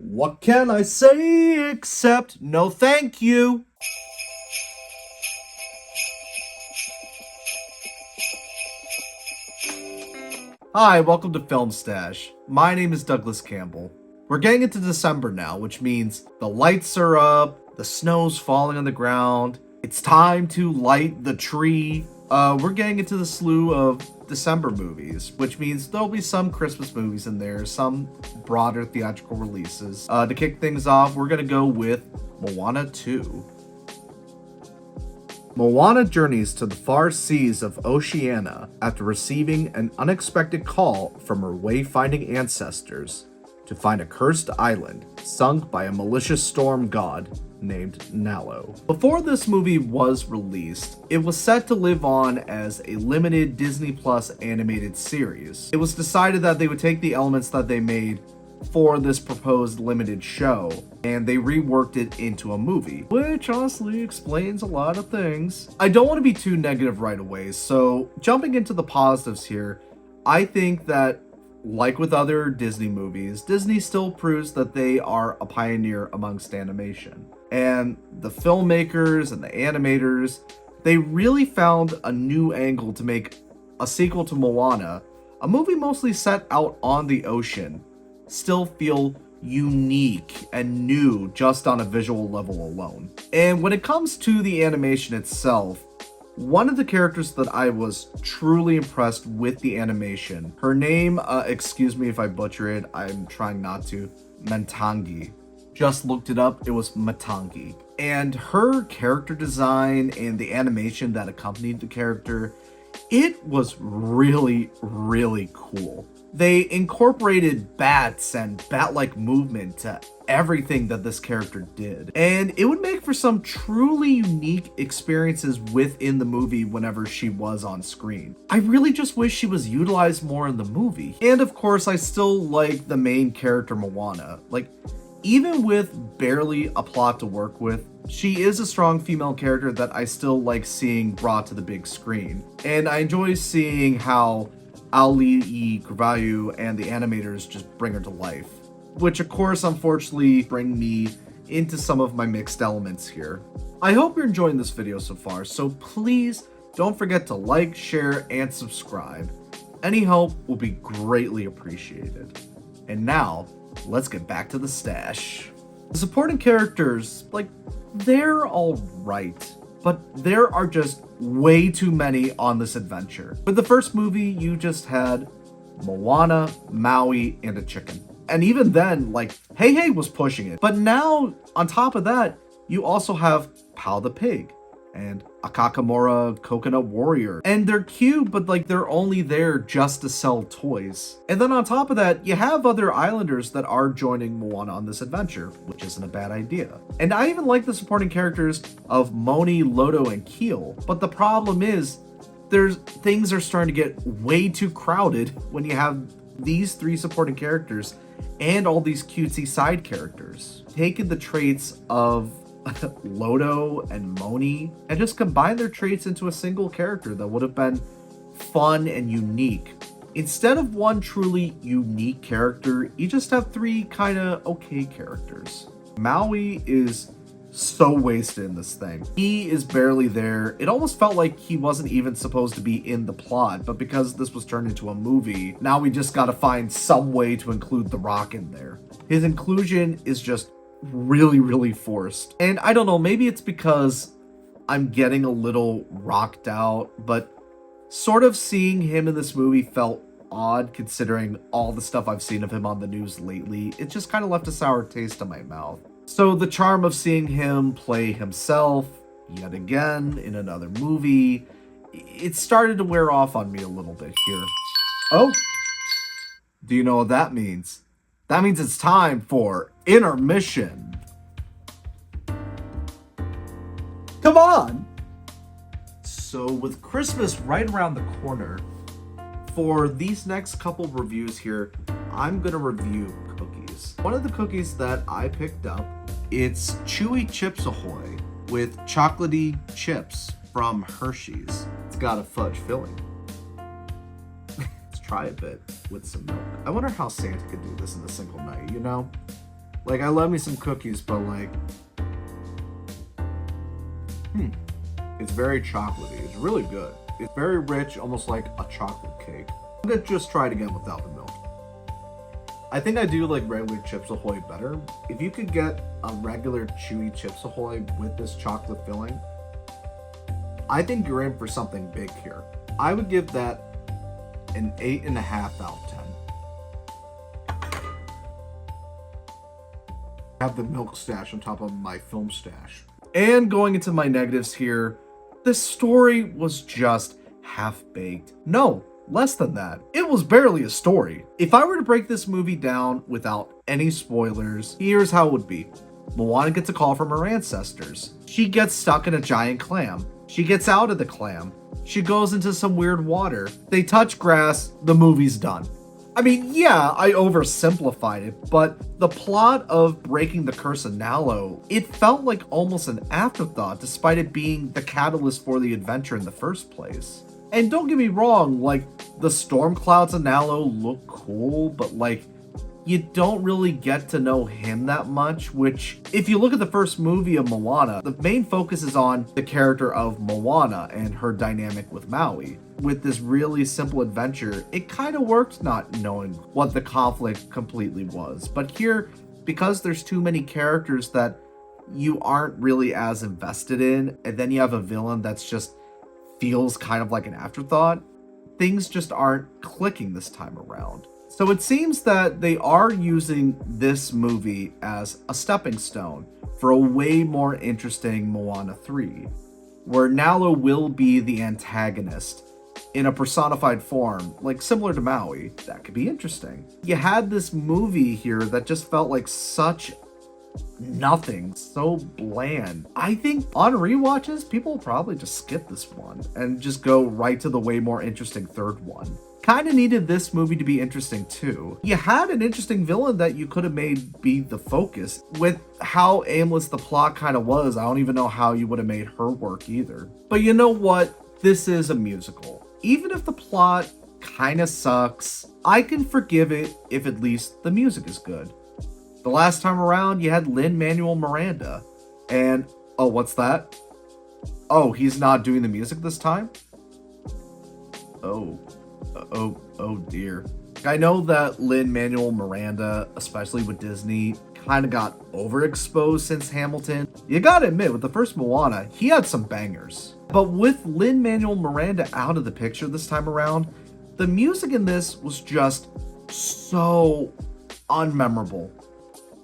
What can I say except no thank you? Hi, welcome to Film Stash. My name is Douglas Campbell. We're getting into December now, which means the lights are up, the snow's falling on the ground, it's time to light the tree. We're getting into the slew of December movies, which means there'll be some Christmas movies in there, some broader theatrical releases. To kick things off, we're gonna go with Moana 2. Moana journeys to the far seas of Oceania after receiving an unexpected call from her wayfinding ancestors to find a cursed island sunk by a malicious storm god named Nalo. Before this movie was released, it was set to live on as a limited Disney Plus animated series. It was decided that they would take the elements that they made for this proposed limited show and they reworked it into a movie, which honestly explains a lot of things. I don't want to be too negative right away, so jumping into the positives here, I think that like with other Disney movies, Disney still proves that they are a pioneer amongst animation. And the filmmakers and the animators, they really found a new angle to make a sequel to Moana, a movie mostly set out on the ocean, still feel unique and new just on a visual level alone. And when it comes to the animation itself, one of the characters that I was truly impressed with the animation, her name, excuse me if I butcher it, I'm trying not to, Matangi. Just looked it up, it was Matangi. And her character design and the animation that accompanied the character, it was really, really cool. They incorporated bats and bat-like movement to everything that this character did. And it would make for some truly unique experiences within the movie whenever she was on screen. I really just wish she was utilized more in the movie. And of course, I still like the main character, Moana. Like, even with barely a plot to work with, she is a strong female character that I still like seeing brought to the big screen. And I enjoy seeing how Ali Carvalho and the animators just bring her to life, which of course unfortunately bring me into some of my mixed elements here. I hope you're enjoying this video so far, so please don't forget to like, share, and subscribe. Any help will be greatly appreciated. And now, let's get back to the stash. The supporting characters, like, they're alright, but there are just way too many on this adventure. With the first movie, you just had Moana, Maui, and a chicken. And even then, like, Hey Hey was pushing it. But now, on top of that, you also have Pal the Pig and Akakamora Coconut Warrior. And they're cute, but like they're only there just to sell toys. And then on top of that, you have other islanders that are joining Moana on this adventure, which isn't a bad idea. And I even like the supporting characters of Moni, Lodo, and Keel. But the problem is, things are starting to get way too crowded when you have these three supporting characters and all these cutesy side characters. Taking the traits of Lodo and Moni and just combine their traits into a single character that would have been fun and unique. Instead of one truly unique character, you just have three kind of okay characters. Maui is so wasted in this thing. He is barely there. It almost felt like he wasn't even supposed to be in the plot, but because this was turned into a movie, now we just gotta find some way to include The Rock in there. His inclusion is just really forced. And I don't know, maybe it's because I'm getting a little rocked out, but sort of seeing him in this movie felt odd considering all the stuff I've seen of him on the news lately. It just kind of left a sour taste in my mouth. So the charm of seeing him play himself yet again in another movie, it started to wear off on me a little bit here. Oh, do you know what that means? That means it's time for Intermission. Come on! So with Christmas right around the corner, for these next couple reviews here, I'm gonna review cookies. One of the cookies that I picked up, it's Chewy Chips Ahoy with chocolatey chips from Hershey's. It's got a fudge filling. Let's try a bit with some milk. I wonder how Santa could do this in a single night, you know? Like, I love me some cookies, but like, it's very chocolatey. It's really good. It's very rich, almost like a chocolate cake. I'm gonna just try it again without the milk. I think I do like regular Chips Ahoy better. If you could get a regular chewy Chips Ahoy with this chocolate filling, I think you're in for something big here. I would give that an 8.5 out of 10. I have the milk stash on top of my film stash. And going into my negatives here, this story was just half-baked. No, less than that. It was barely a story. If I were to break this movie down without any spoilers, here's how it would be. Moana gets a call from her ancestors. She gets stuck in a giant clam. She gets out of the clam. She goes into some weird water. They touch grass. The movie's done. I mean, yeah, I oversimplified it, but the plot of breaking the curse of Nalo, it felt like almost an afterthought despite it being the catalyst for the adventure in the first place. And don't get me wrong, like, the storm clouds of Nalo look cool, but like, you don't really get to know him that much, which, if you look at the first movie of Moana, the main focus is on the character of Moana and her dynamic with Maui. With this really simple adventure, it kind of worked not knowing what the conflict completely was. But here, because there's too many characters that you aren't really as invested in, and then you have a villain that's just feels kind of like an afterthought, things just aren't clicking this time around. So it seems that they are using this movie as a stepping stone for a way more interesting Moana 3, where Nalo will be the antagonist in a personified form, like similar to Maui. That could be interesting. You had this movie here that just felt like such nothing, so bland. I think on rewatches, people will probably just skip this one and just go right to the way more interesting third one. Kinda needed this movie to be interesting too. You had an interesting villain that you could have made be the focus. With how aimless the plot kind of was, I don't even know how you would have made her work either. But you know what? This is a musical. Even if the plot kinda sucks, I can forgive it if at least the music is good. The last time around, you had Lin-Manuel Miranda. And, oh, what's that? Oh, he's not doing the music this time? Oh dear. I know that Lin-Manuel Miranda, especially with Disney, kind of got overexposed since Hamilton. You gotta admit, with the first Moana, he had some bangers. But with Lin-Manuel Miranda out of the picture this time around, the music in this was just so unmemorable.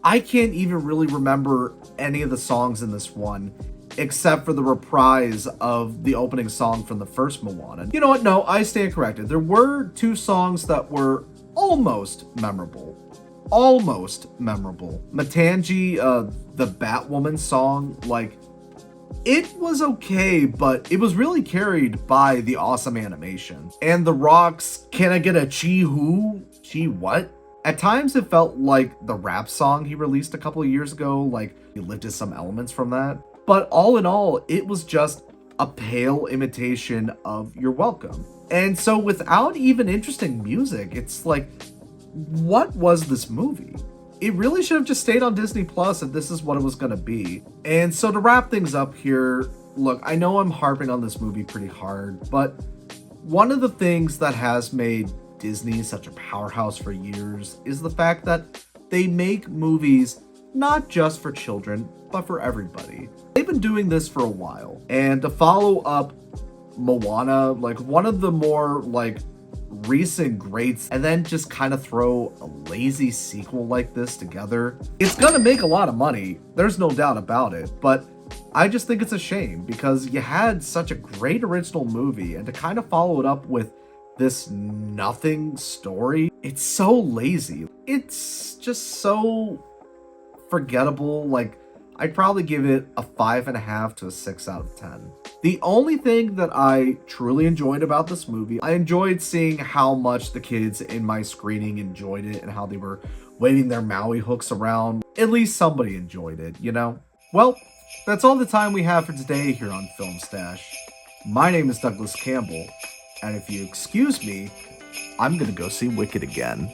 I can't even really remember any of the songs in this one, except for the reprise of the opening song from the first Moana. You know what? No, I stand corrected. There were two songs that were almost memorable. Almost memorable. Matangi, the Batwoman song, like, it was okay, but it was really carried by the awesome animation. And The Rock's Can I Get a Chee Who? Chee what? At times it felt like the rap song he released a couple of years ago, like he lifted some elements from that. But all in all, it was just a pale imitation of You're Welcome. And so without even interesting music, it's like, what was this movie? It really should have just stayed on Disney Plus if this is what it was going to be. And so to wrap things up here, look, I know I'm harping on this movie pretty hard, but one of the things that has made Disney such a powerhouse for years is the fact that they make movies not just for children, but for everybody. They've been doing this for a while. And to follow up Moana, like one of the more like recent greats, and then just kind of throw a lazy sequel like this together, it's gonna make a lot of money. There's no doubt about it. But I just think it's a shame because you had such a great original movie, and to kind of follow it up with this nothing story, it's so lazy. It's just so forgettable. Like, I'd probably give it a 5.5 to a 6 out of 10. The only thing that I truly enjoyed about this movie, I enjoyed seeing how much the kids in my screening enjoyed it and how they were waving their Maui hooks around. At least somebody enjoyed it, you know? Well, that's all the time we have for today here on Film Stash. My name is Douglas Campbell, and if you excuse me, I'm gonna go see Wicked again.